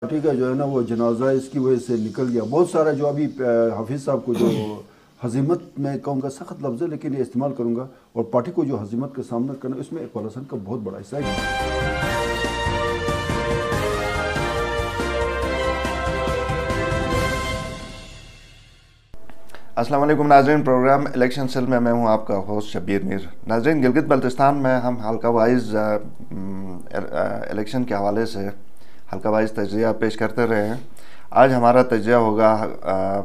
Party का जो है ना वो जनाजा इसकी वजह से निकल गया। बहुत सारा जो अभी हाफिज़ साहब को जो हजीमत में कहूँगा सख्त लफ्ज़ है लेकिन ये इस्तेमाल करूँगा, और पार्टी को जो हजीमत का सामना करना इसमें इकबाल हसन का बहुत बड़ा हिस्सा है। अस्सलाम वालेकुम नाज़रीन, प्रोग्राम इलेक्शन सेल में मैं हूं आपका होस्ट शब्बीर मीर। नाज़रीन, गिलगित बल्तिस्तान में हम हल्का वाइज इलेक्शन के हवाले से हल्का वाइज तजिया पेश करते रहे हैं। आज हमारा तजिया होगा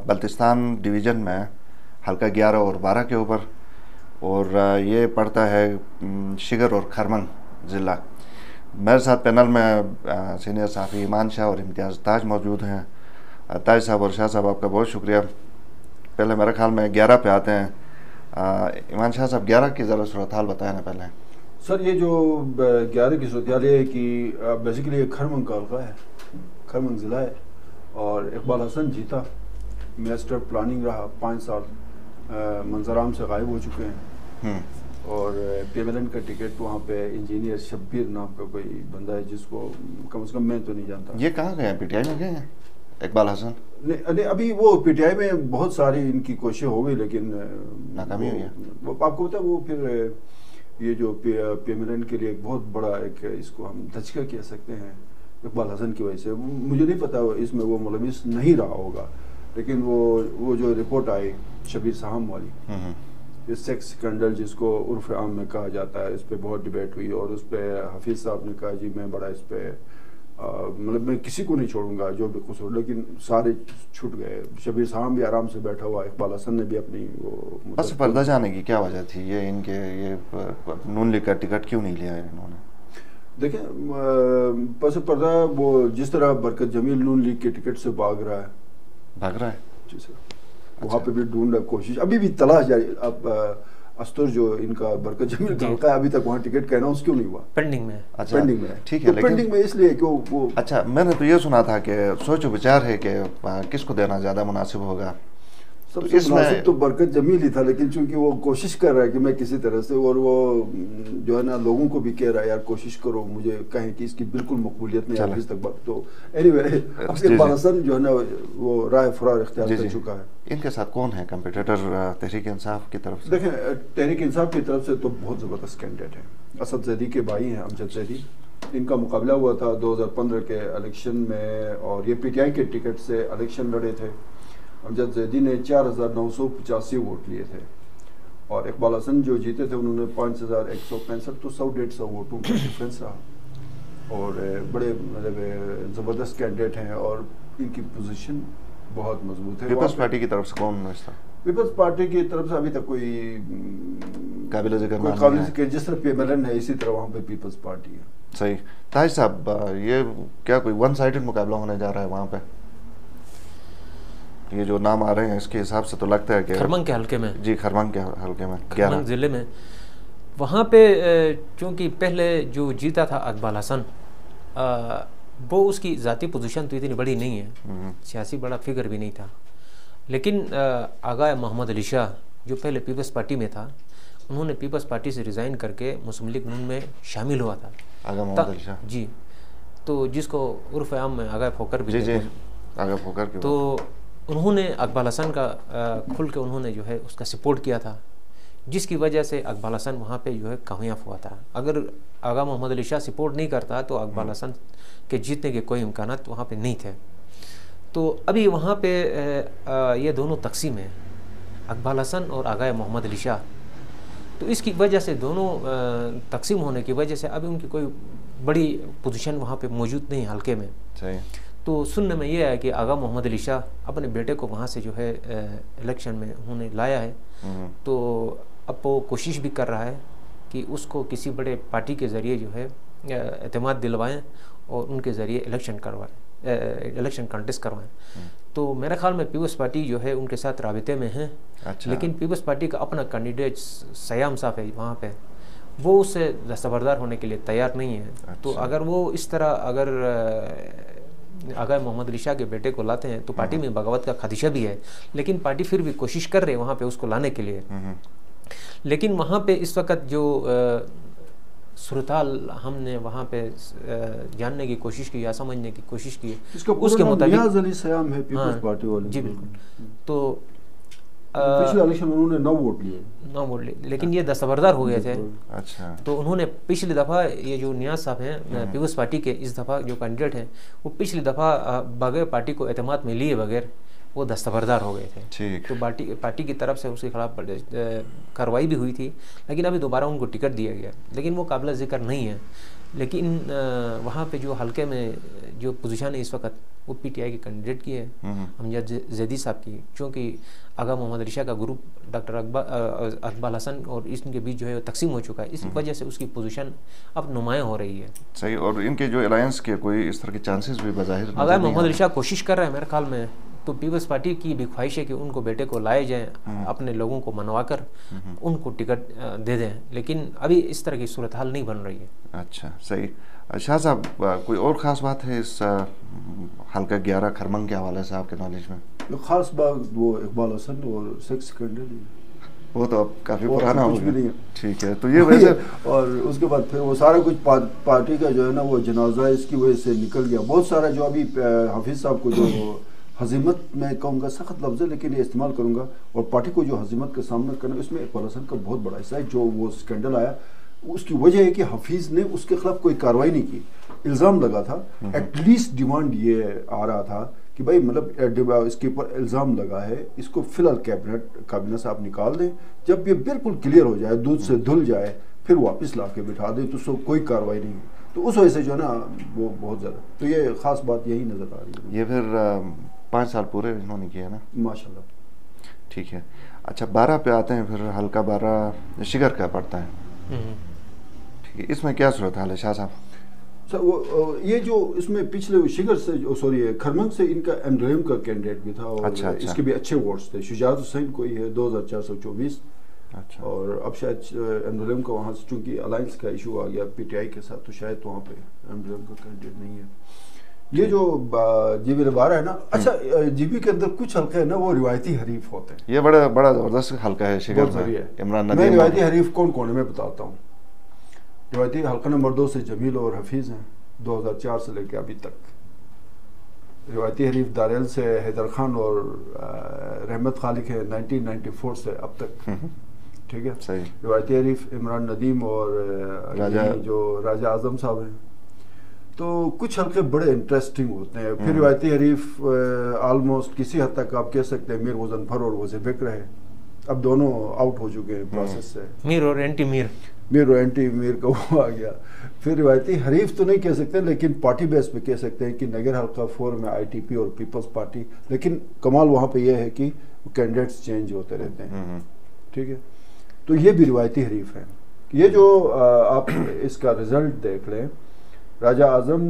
बल्तिस्तान डिवीज़न में हल्का 11 और 12 के ऊपर, और ये पड़ता है शिगर और खरमन ज़िला। मेरे साथ पैनल में सीनियर सहाफ़ी ईमान शाह और इम्तियाज़ ताज मौजूद हैं। ताज साहब और शाह साहब, आपका बहुत शुक्रिया। पहले मेरे ख्याल में 11 पे आते हैं। ईमान शाह साहब, 11 की ज़रा सूरत हाल बताएं ना पहले। सर, ये जो 11 की सूरत हाल है कि बेसिकली ये खरमन का हल्का है, खरमन ज़िला है, और इकबाल हसन जीता। मिनिस्टर प्लानिंग रहा 5 साल, मंजराम से गायब हो चुके हैं, और PMLN का टिकट वहाँ पे इंजीनियर शब्बीर नाम का कोई बंदा है जिसको कम से कम मैं तो नहीं जानता। ये कहाँ गए हैं? PTI में गए हैं इकबाल हसन? नहीं, अभी वो PTI में बहुत सारी इनकी कोशिशें हो गई लेकिन नाकामी हुई है। वो आपको पता है, वो फिर ये जो PMLN के लिए एक बहुत बड़ा एक इसको हम धचका कह सकते हैं इकबाल हसन की वजह से। मुझे नहीं पता इसमें वो मुलविस नहीं रहा होगा, लेकिन वो जो रिपोर्ट आई शबीर साहम वाली, इस सेक्स स्कैंडल जिसको उर्फ आम में कहा जाता है, इस पर बहुत डिबेट हुई, और उस पर हाफिज़ साहब ने कहा जी मैं बड़ा इस पर मतलब मैं किसी को नहीं छोड़ूंगा जो भी कुछ हो, लेकिन सारे छूट गए। शबीर साहब भी आराम से बैठा हुआ, इकबाल हसन ने भी अपनी वो बस पर्दा जाने की क्या वजह थी? ये इनके ये नून लीग का टिकट क्यों नहीं लिया इन्होंने? देखें, पस पर्दा वो जिस तरह बरकत जमील नून लीग के टिकट से भाग रहा है जी सर। अच्छा। वहाँ पे भी ढूंढ कोशिश अभी भी तलाश जारी। अब अस्तुर जो इनका बरकत जमील का अभी तक वहाँ टिकट का अनाउंस क्यों नहीं हुआ? पेंडिंग में। अच्छा, पेंडिंग में ठीक है, तो पेंडिंग में इसलिए क्यों वो। अच्छा, मैंने तो ये सुना था कि सोच विचार है कि किसको देना ज़्यादा मुनासिब होगा। सबसे मुनासिब तो बरकत जमील ही था, लेकिन चूंकि वो कोशिश कर रहा है कि मैं किसी तरह से, और वो जो है ना लोगों को भी कह रहा है यार कोशिश करो, मुझे कहें कि इसकी बिल्कुल मकबूलियत नहीं अभी तक। तो एनीवे, इकबाल हसन जो है ना वो राह फरार इख्तियार कर चुका है। इनके साथ कौन है कंपटीटर तहरीक इंसाफ की तरफ से? देखें, तहरीक इंसाफ की तरफ से तो बहुत ज़बरदस्त कैंडिडेट है। असद जैदी के भाई हैं अमजद जैदी। इनका मुकाबला हुआ था 2015 के इलेक्शन में, और ये PTI के टिकट से इलेक्शन लड़े थे। अमजद जैदी ने 4985 वोट लिए थे, और इकबाल हसन जो जीते थे उन्होंने 5165, तो 100-150 वोटों का डिफरेंस रहा। और बड़े मतलब ज़बरदस्त कैंडिडेट हैं, और इनकी पोजीशन बहुत मजबूत है। पीपल्स पार्टी की तरफ से कौन है? पीपल्स पार्टी की तरफ से अभी तक कोई काबिल जिक्र जिस तरह PMLN है इसी तरह वहाँ पे पीपल्स पार्टी है। सही। ताज साहब, ये क्या कोई वन साइडेड मुकाबला होने जा रहा है वहाँ पे? ये जो नाम आ रहे हैं इसके हिसाब से तो लगता है कि खरमन के हल्के में। जी, खरमन के हल्के में, खरमन ज़िले में, वहाँ पे चूँकि पहले जो जीता था इकबाल हसन, वो उसकी ज़ाती पोजीशन तो इतनी बड़ी नहीं है, सियासी बड़ा फिगर भी नहीं था। लेकिन आगा मोहम्मद अली शाह जो पहले पीपल्स पार्टी में था, उन्होंने पीपल्स पार्टी से रिज़ाइन करके मुस्लिम लीग नून में शामिल हुआ था। आगा मोहम्मद अली शाह जी, तो जिसको उर्फ आम में आगा फोकर भी जी आगा फोकर के, तो उन्होंने इकबाल हसन का खुल के उन्होंने जो है उसका सपोर्ट किया था, जिसकी वजह से इकबाल हसन वहाँ पे जो है कामयाब हुआ था। अगर आगा मोहम्मद अली शाह सपोर्ट नहीं करता तो इकबाल हसन के जीतने के कोई इम्कान वहाँ पे नहीं थे। तो अभी वहाँ पे ये दोनों तकसीम है, इकबाल हसन और आगा मोहम्मद अली शाह। तो इसकी वजह से दोनों तकसीम होने की वजह से अभी उनकी कोई बड़ी पोजीशन वहाँ पे मौजूद नहीं हल्के में। सही। तो सुनने में ये है कि आगा मोहम्मद अली शाह अपने बेटे को वहाँ से जो है इलेक्शन में उन्होंने लाया है, तो अब वो कोशिश भी कर रहा है कि उसको किसी बड़े पार्टी के ज़रिए जो है एतमाद दिलवाएं और उनके ज़रिए इलेक्शन करवाएं, इलेक्शन कंटेस्ट करवाएं। तो मेरे ख्याल में पीपल्स पार्टी जो है उनके साथ राबिते में है। अच्छा। लेकिन पीपल्स पार्टी का अपना कैंडिडेट सयाम साहब है वहाँ पे, वो उससे दस्तबरदार होने के लिए तैयार नहीं है। अच्छा। तो अगर वो इस तरह अगर अगर मोहम्मद अली शाह के बेटे को लाते हैं तो पार्टी में बगावत का खदशा भी है, लेकिन पार्टी फिर भी कोशिश कर रही है वहाँ पे उसको लाने के लिए। लेकिन वहाँ पे इस वक्त जो सूरत-हाल हमने वहाँ पे जानने की कोशिश की या समझने की कोशिश की, इसका उसके मुताबिक नियाज़ अली सयाम है पीपल्स पार्टी वाले। जी बिल्कुल। तो पिछले इलेक्शन में उन्होंने 9 वोट लिए, 9 वोट लिए, लेकिन ये दस्तबरदार हो गए थे। अच्छा। तो उन्होंने पिछली दफ़ा, ये जो नियाज़ साहब हैं पीपल्स पार्टी के, इस दफ़ा जो कैंडिडेट हैं, वो पिछली दफ़ा बगैर पार्टी को एतमाद में लिए बगैर वो दस्तबरदार हो गए थे। ठीक। तो पार्टी की तरफ से उसके खिलाफ कार्रवाई भी हुई थी, लेकिन अभी दोबारा उनको टिकट दिया गया, लेकिन वो काबिल ज़िक्र नहीं है। लेकिन वहाँ पे जो हल्के में जो पोजीशन है इस वक्त, वो पीटीआई के कैंडिडेट की है, अमजद जैदी साहब की, क्योंकि आगा मोहम्मद रिशा का ग्रुप डॉक्टर अकबाल हसन और इनके बीच जो है तकसीम हो चुका है, इस वजह से उसकी पोजीशन अब नुमायाँ हो रही है। सही। और इनके जो अलायंस के कोई इस तरह के चांसेस भी बज़ाहिर अगर मोहम्मद रिशा कोशिश कर रहा है मेरे ख्याल में, तो पीपल्स पार्टी की भी ख्वाहिश है कि उनको बेटे को लाए जाएँ, अपने लोगों को मनवा कर उनको टिकट दे दें, लेकिन अभी इस तरह की सूरत हाल नहीं बन रही है। अच्छा, सही। शाह साहब, कोई और ख़ास बात है इस हल्का 11 खरमंग के हवाले से आपके नॉलेज में? ख़ास बात वो इकबाल हसन और सेक्स स्कैंडल, वो तो अब काफ़ी पुराना हो गया। ठीक है, तो ये वैसे और उसके बाद फिर वो सारा कुछ पार्टी का जो है ना वो जनाजा इसकी वजह से निकल गया। बहुत सारा जो अभी हाफिज़ साहब को जो हजीमत मैं कहूँगा, सख्त लफ्ज़ है लेकिन ये इस्तेमाल करूँगा, और पार्टी को जो हजीमत का सामना करना, इसमें इकबाल हसन का बहुत बड़ा हिस्सा है। जो वो स्कैंडल आया उसकी वजह है कि हफीज़ ने उसके खिलाफ कोई कार्रवाई नहीं की, इल्ज़ाम लगा था, एटलीस्ट डिमांड ये आ रहा था कि भाई मतलब इसके ऊपर इल्ज़ाम लगा है, इसको फिलहाल काबिनेट से आप निकाल दें, जब ये बिल्कुल क्लियर हो जाए, दूध से धुल जाए, फिर वापस ला के बिठा दें, तो उसको कोई कार्रवाई नहीं। तो उस वजह से जो है ना वो बहुत ज़्यादा, तो ये ख़ास बात यही नज़र आ रही है। ये फिर 5 साल पूरे इन्होंने किए ना, माशाल्लाह। ठीक है। अच्छा, 12 पे आते हैं, फिर हल्का 12 शिगर का पड़ता है। ठीक है, इसमें क्या सूरत हाल है शाह साहब? सर वो ये जो इसमें पिछले शिगर से, सॉरी खरमंग से इनका एमडीएम का कैंडिडेट भी था, और अच्छा। इसके भी अच्छे वोट्स थे। शुजात हुसैन कोई है 2424। अच्छा। और अब शायद एमडीएम का वहाँ से चूंकि अलायंस का इशू आ गया पीटीआई के साथ, तो शायद वहाँ पे एमडीएम का कैंडिडेट नहीं है। ये जो जीबी 12 है ना, अच्छा जीबी के अंदर कुछ हल्के है ना वो रिवायती हरीफ होते हैं। ये बड़ा बड़ा जबरदस्त हल्का है शिगर में। इमरान नदीम। रिवायती हरीफ कौन कौन है मैं बताता हूँ। रिवायती हल्का नंबर 2 से जमील और हफीज़ हैं 2004 से लेकर अभी तक। रिवायती हरीफ दारेल से हैदर खान और रहमत खालिक है 1994 से अब तक। ठीक है, सही। रिवायती हरीफ इमरान नदीम और जो राजा आजम साहब हैं। तो कुछ हल्के बड़े इंटरेस्टिंग होते हैं। फिर रिवायती हरीफ ऑलमोस्ट किसी हद तक आप कह सकते हैं मीर मुजफ्फर और वज़ीर बिक्र है, अब दोनों आउट हो चुके हैं प्रोसेस से। मीर और एंटी मीर, मीर और एंटी मीर का वो आ गया। फिर रिवायती हरीफ तो नहीं कह सकते, लेकिन पार्टी बेस पे कह सकते हैं कि नगर हल्का 4 में आईटीपी और पीपल्स पार्टी। लेकिन कमाल वहाँ पे यह है कि कैंडिडेट्स चेंज होते रहते हैं। ठीक है, तो ये भी रिवायती हरीफ है। ये जो आप इसका रिजल्ट देख लें, राजा आजम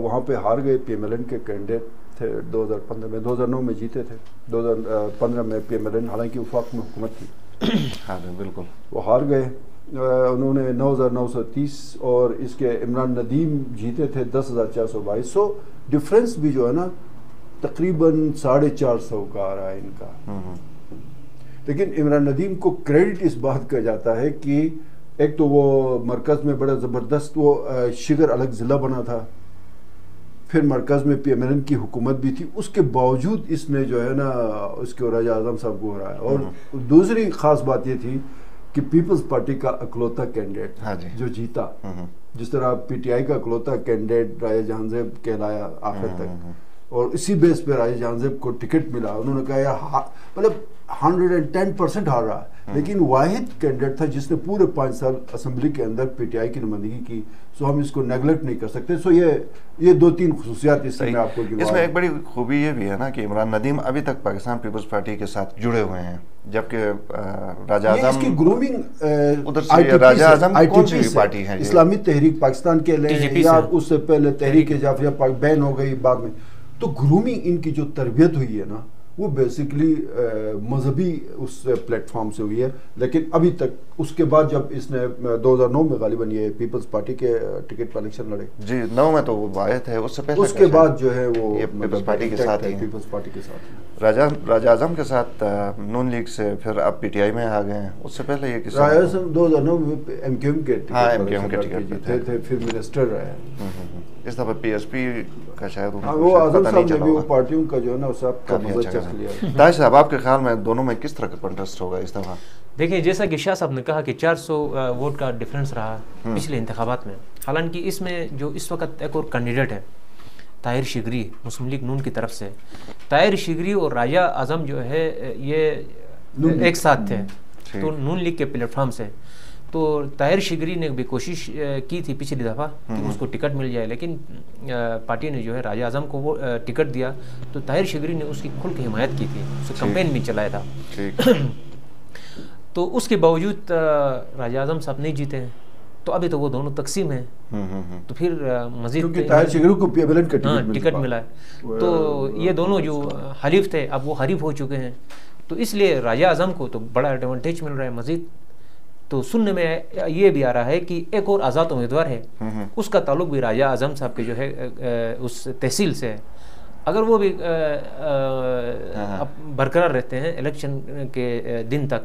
वहाँ पे हार गए, पीएमएलएन के कैंडिडेट थे 2015 में, 2009 में जीते थे, 2015 में पीएमएलएन हालांकि वफाक में हुकूमत थी। हाँ बिल्कुल, वो हार गए। उन्होंने 9,930 और इसके इमरान नदीम जीते थे 10,422। सो डिफरेंस भी जो है ना तकरीबन 450 का आ रहा है इनका। लेकिन इमरान नदीम को क्रेडिट इस बात का जाता है कि एक तो वो मरकज़ में बड़ा ज़बरदस्त वो शिगर अलग ज़िला बना था, फिर मरकज़ में पीएमएलएन की हुकूमत भी थी, उसके बावजूद इसने जो है ना उसके राजा आज़म साहब को हराया। और दूसरी ख़ास बात ये थी कि पीपल्स पार्टी का अकलौता कैंडिडेट जो जीता, जिस तरह पीटीआई का अकलौता कैंडिडेट राजा जहांजेब कहलाया आखिर तक, और इसी बेस पे राजा जहांजेब को टिकट मिला। उन्होंने कहा यार मतलब 110% हार रहा, लेकिन वाहिद कैंडिडेट था जिसने पूरे 5 साल असेंबली के अंदर पीटीआई की नुमाइंदगी की। सो हम इसको नेगलेक्ट नहीं कर सकते। सो ये 2-3 खुसूसियात इसमें आपको इसमें एक बड़ी खूबी ये भी है ना कि इमरान नदीम अभी तक पाकिस्तान पीपल्स पार्टी के साथ जुड़े हुए हैं, जबकि राजा आज़म इसकी ग्रूमिंग उधर से राजा आज़म कौन सी पार्टी है? इस्लामी तहरीक पाकिस्तान के लिए, या उससे पहले तहरीक जाफरिया बैन हो गई बाद में। तो ग्रूमिंग इनकी जो तरबियत हुई है ना वो बेसिकली मजहबी उस प्लेटफॉर्म से हुई है। लेकिन अभी तक उसके बाद जब इसने 2009 में गालिबन ये पीपल्स पार्टी के टिकट पर इलेक्शन लड़े जी, 9 में तो वो आए थे, उससे पहले उसके बाद जो है वो ये पीपल्स पार्टी के साथ ही पीपल्स पार्टी के साथ राजा आजम के साथ नून लीग से फिर अब पीटीआई में आ गए हैं। उससे पहले ये किसी राजा आजम 2009 में एमक्यूएम के टिकट जीते थे, फिर मिनिस्टर रहे। इस दफा पीएसपी का शायद वो आजम साहब ने भी वो पार्टियों का जो है ना सब का मजा चख लिया। ताज साहब, आपके ख्याल में दोनों में किस तरह का कंटेस्ट होगा इस दफा? देखिए, जैसा कि शाह साहब ने कहा कि 400 वोट का डिफरेंस रहा पिछले इंतखाबात में। हालांकि इसमें जो इस वक्त एक और कैंडिडेट है ताहिर शिगरी, मुस्लिम लीग नून की तरफ से, ताहिर शिगरी और राजा आजम जो है ये एक साथ थे तो नून लीग के प्लेटफॉर्म से। तो ताहिर शिगरी ने भी कोशिश की थी पिछली दफ़ा कि उसको टिकट मिल जाए, लेकिन पार्टी ने जो है राजा आजम को वो टिकट दिया तो ताहिर शिगरी ने उसकी खुल के हिमायत की थी, उसे कैंपेन भी चलाया था। तो उसके बावजूद राजा आजम साहब नहीं जीते हैं, तो अभी तो वो दोनों तकसीम हैं। तो फिर मजीद ताहिर शिगरी को पीएमएलएन का टिकट मिला है, तो ये दोनों जो हलीफ थे अब वो हरीफ हो चुके हैं। तो इसलिए राजा आजम को तो बड़ा एडवांटेज मिल रहा है मजीद। तो सुनने में ये भी आ रहा है कि एक और आज़ाद उम्मीदवार है, उसका ताल्लुक भी राजा आजम साहब के जो है उस तहसील से है। अगर वो भी बरकरार रहते हैं इलेक्शन के दिन तक,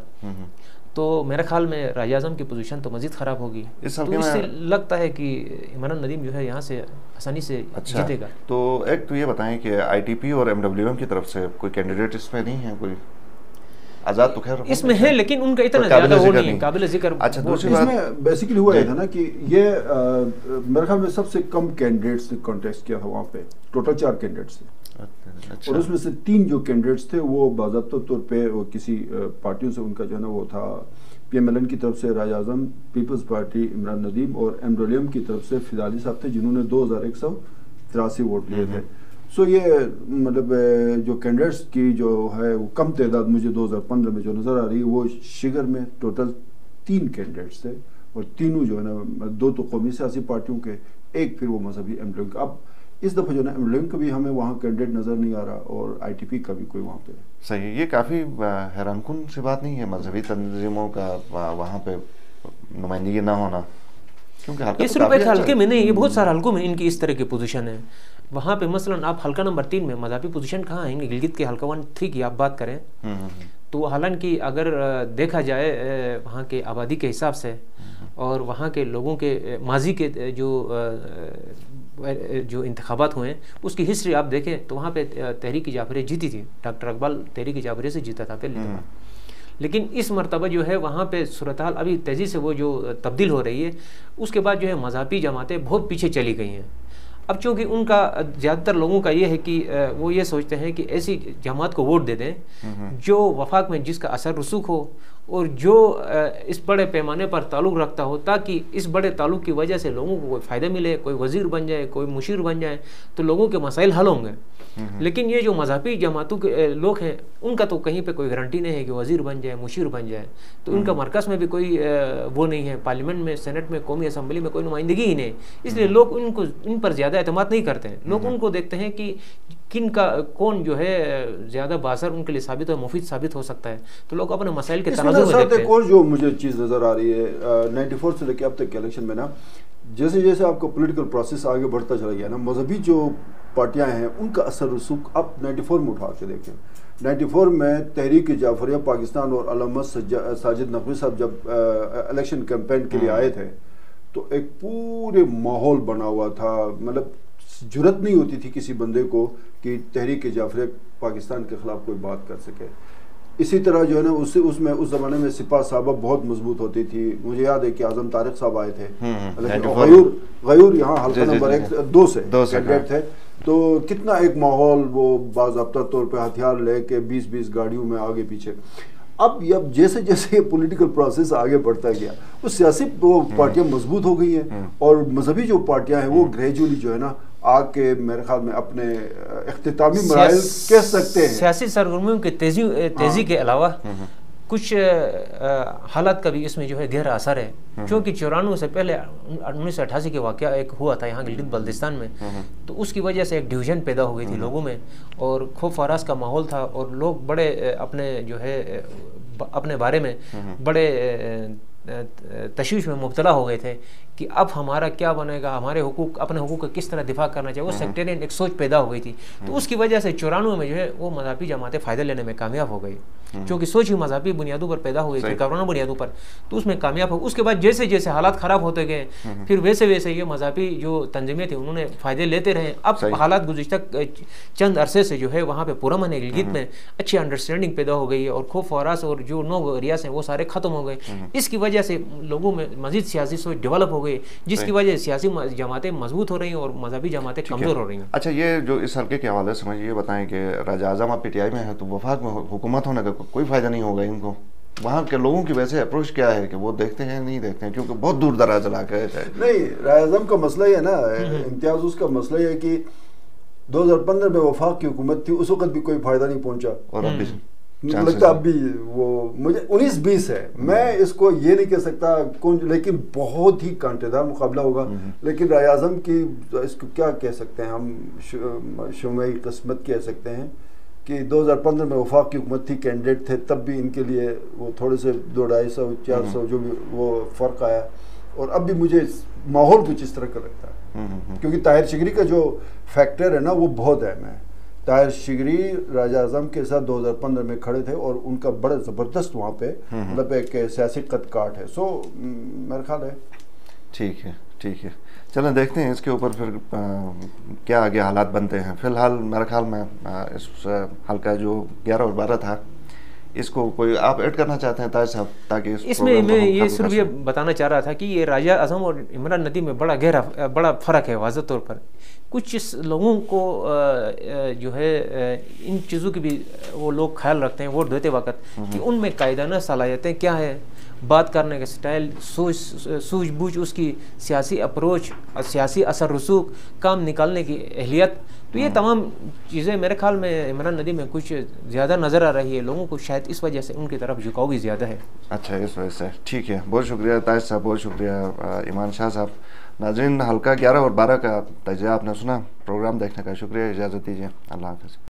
तो मेरे ख्याल में राजा आजम की पोजीशन तो मजीद ख़राब होगी। तो इससे लगता है कि इमरान नदीम जो है यहाँ से आसानी से जीतेगा। तो एक तो ये बताएं कि आईटीपी और एमडब्ल्यूएम की तरफ से कोई कैंडिडेट इसमें नहीं है? कोई आजाद तो खैर इसमें है, लेकिन उनका इतना ज्यादा वो नहीं है काबिल जिक्र। अच्छा, दूसरी बात इसमें बेसिकली हुआ था ना कि ये मेरे ख्याल में सबसे कम कैंडिडेट्स ने कॉन्टेस्ट किया था वहाँ पे, टोटल 4 कैंडिडेट्स थे। अच्छा। और उसमें से 3 जो कैंडिडेट्स थे वो बाज़ाब्ता तौर पे वो किसी पार्टियों से उनका जो है ना वो था पीएमएलएन की तरफ से राजा आजम, पीपल्स पार्टी इमरान नदीम और एमडब्ल्यूएम की तरफ से फिदाली साहब थे जिन्होंने 2183 वोट लिए थे। सो ये मतलब जो कैंडिडेट्स की जो है वो कम तादाद मुझे 2015 में जो नज़र आ रही है वो शिगर में टोटल 3 कैंडिडेट्स थे और तीनों जो है ना 2 तो कौमी सियासी पार्टियों के, एक फिर वो मजहबी एमडब्ल्यूएम का। अब इस दफ़ा जो है ना एमडब्ल्यूएम का भी हमें वहाँ कैंडिडेट नज़र नहीं आ रहा और आईटीपी का भी कोई वहाँ पे। सही, ये काफ़ी हैरानकुन सी बात नहीं है मजहबी तंजीमों का वहाँ पे नुमाइंदगी ना होना? क्योंकि ये सिर्फ एक हल्के में नहीं, ये बहुत सारे हल्कों में इनकी इस तरह की पोजीशन है। वहाँ पे मसलन आप हल्का नंबर 3 में मज़हबी पोजीशन कहाँ आएंगे? गिलगित के हल्का 1-3 की आप बात करें तो हालांकि अगर देखा जाए वहाँ के आबादी के हिसाब से और वहाँ के लोगों के माजी के जो इंतखाबात हुए हैं उसकी हिस्ट्री आप देखें तो वहाँ पे तहरीक जाफरी जीती थी। डॉक्टर अकबाल तहरीक जाफरी से जीता था पहले दफ़ा, लेकिन इस मरतबा जो है वहाँ पे सूरत हाल अभी तेज़ी से वो जो तब्दील हो रही है, उसके बाद जो है मज़हबी जमातें बहुत पीछे चली गई हैं। अब चूँकि उनका ज़्यादातर लोगों का ये है कि वो ये सोचते हैं कि ऐसी जमात को वोट दे दें जो वफाक में जिसका असर रसूख हो और जो इस बड़े पैमाने पर ताल्लुक़ रखता हो, ताकि इस बड़े ताल्लुक़ की वजह से लोगों को कोई फ़ायदा मिले, कोई वज़ीर बन जाए, कोई मुशीर बन जाए तो लोगों के मसाइल हल होंगे। लेकिन ये जो मज़हबी जमातों के लोग हैं उनका तो कहीं पे कोई गारंटी नहीं है कि वज़ीर बन जाए, मुशीर बन जाए। तो उनका मरकज़ में भी कोई वो नहीं है, पार्लियामेंट में, सेनेट में, कौमी असम्बली में कोई नुमाइंदगी ही नहीं। इसलिए लोग इन पर ज़्यादा एतमाद नहीं करते हैं। लोग उनको देखते हैं कि किन का कौन जो है ज़्यादा बासर उनके लिए साबित और मुफीद साबित हो सकता है, तो लोग अपने मसाइल के तनाज़ुर में देखते हैं। एक और जो मुझे चीज़ नज़र आ रही है 94 से लेकर अब तक के इलेक्शन में ना, जैसे जैसे आपका पॉलिटिकल प्रोसेस आगे बढ़ता चला गया ना, मजहबी जो पार्टियां हैं उनका असर रसूख अब 94 में उठा के देखें। 94 में तहरीक जाफरिया पाकिस्तान और अल्लामा साजिद नकवी साहब जब इलेक्शन कैंपेन के लिए आए थे तो एक पूरे माहौल बना हुआ था, मतलब जुर्रत नहीं होती थी किसी बंदे को कि तहरीक जाफरिया पाकिस्तान के खिलाफ कोई बात कर सके। इसी तरह जो है ना उसमें उस जमाने में सिपा साहबा बहुत मजबूत होती थी। मुझे याद है कि आजम तारिक साहब आए थे, गयूर यहाँ हल्का नंबर 1-2 से कैंडिडेट थे, तो कितना एक माहौल वो बाज़ाब्ता तौर पे हथियार लेके 20-20 गाड़ियों में आगे पीछे। अब जैसे जैसे ये पॉलिटिकल प्रोसेस आगे बढ़ता गया वो सियासी पार्टियां मजबूत हो गई हैं और मजहबी जो पार्टियां हैं वो ग्रेजुअली जो है ना आके मेरे ख्याल में अपने इख्तितामी मराइल कह सकते हैं। सियासी सरगर्मियों की तेजी के अलावा कुछ हालात का भी इसमें जो है गहरा असर है, क्योंकि 94 से पहले 1988 के वाक़या एक हुआ था यहाँ गिलगित बल्तिस्तान में, तो उसकी वजह से एक डिवीज़न पैदा हो गई थी लोगों में और खौफ हरास का माहौल था और लोग बड़े अपने जो है अपने बारे में बड़े तशवीश में मुब्तला हो गए थे कि अब हमारा क्या बनेगा, हमारे हुकूक, अपने हुकूक का किस तरह दिफा करना चाहिए। वो सेक्टेरियन एक सोच पैदा हो गई थी, तो उसकी वजह से 94 में जो है वो मज़हबी जमातें फ़ायदा लेने में कामयाब हो गई, क्योंकि सोच ही मज़हबी बुनियादों पर पैदा हो गई थी, कवराना बुनियादों पर, तो उसमें कामयाब हो। उसके बाद जैसे जैसे हालात ख़राब होते गए फिर वैसे वैसे ये मज़हबी जो तंजीमें थी उन्होंने फ़ायदे लेते रहे। अब हालात गुज़िश्ता चंद अरसे से जो है वहाँ पर पुरअमन गिलगित में अच्छी अंडरस्टैंडिंग पैदा हो गई है और खौफ हरास और जो नो रियास हैं वो सारे ख़त्म हो गए। इसकी वजह से लोगों में मज़ीद सियासी सोच डेवलप हो गई, जिसकी वजह से सियासी जमातें मजबूत हो रही हैं और मजहबी जमातें कमज़ोर हो रही हैं। अच्छा, ये जो इस हल्के के हवाले से मुझे ये बताएं कि राजा आज़म आप PTI में है, तो वफाक में हुकूमत होने का कोई फ़ायदा नहीं होगा इनको? वहाँ के लोगों की वैसे अप्रोच क्या है कि वो देखते हैं नहीं देखते हैं, क्योंकि बहुत दूर दराज इलाका है। नहीं, राजा आज़म का मसला ही है ना, इम्तियाज़ उसका मसला ही है कि 2015 में वफाक की हुकूमत थी, उस वक्त भी कोई फ़ायदा नहीं पहुँचा और अब भी मुझे लगता है अब भी वो मुझे 19-20 है, मैं इसको ये नहीं कह सकता कौन, लेकिन बहुत ही कांटेदार मुकाबला होगा। लेकिन राजा आज़म की इसको क्या कह सकते हैं हम, शुमाई किस्मत कह सकते हैं कि 2015 में वफाक की हुकूमत थी, कैंडिडेट थे, तब भी इनके लिए वो थोड़े से 200-250-400 जो भी वो फ़र्क आया, और अब भी मुझे माहौल कुछ इस तरह का लगता है, क्योंकि ताहिर शिगरी का जो फैक्टर है ना वो बहुत अहम है। ताहिर शिगरी राजा आज़म के साथ 2015 में खड़े थे और उनका बड़ा ज़बरदस्त वहाँ पे मतलब एक सियासी कद काट है। सो मेरा ख्याल है ठीक है, ठीक है, चलें देखते हैं इसके ऊपर फिर क्या आगे हालात बनते हैं। फ़िलहाल मेरा ख्याल में इस हल्का जो 11 और 12 था, इसको कोई आप ऐड करना चाहते हैं ताज साहब, ताकि इसमें मैं ये सिर्फ ये बताना चाह रहा था कि ये राजा आज़म और इमरान नदी में बड़ा फ़र्क है वाज़ह तौर पर। कुछ लोगों को जो है इन चीज़ों की भी वो लोग ख्याल रखते हैं वोट देते वक्त कि उनमें कायदाना सलाहियतें क्या है, बात करने का स्टाइल, सूझबूझ, उसकी सियासी अप्रोच, सियासी असर रसूख, काम निकालने की अहलियत, तो ये तमाम चीज़ें मेरे ख्याल में इमरान नदी में कुछ ज़्यादा नज़र आ रही है लोगों को, शायद इस वजह से उनकी तरफ झुकाव भी ज़्यादा है। अच्छा, इस वजह से ठीक है। बहुत शुक्रिया ताज साहब, बहुत शुक्रिया ईमान शाह साहब। नाज़रीन, हल्का 11 और 12 का तजिया आपने सुना। प्रोग्राम देखने का शुक्रिया, इजाज़त दीजिए, अल्लाह हाफ़िज़।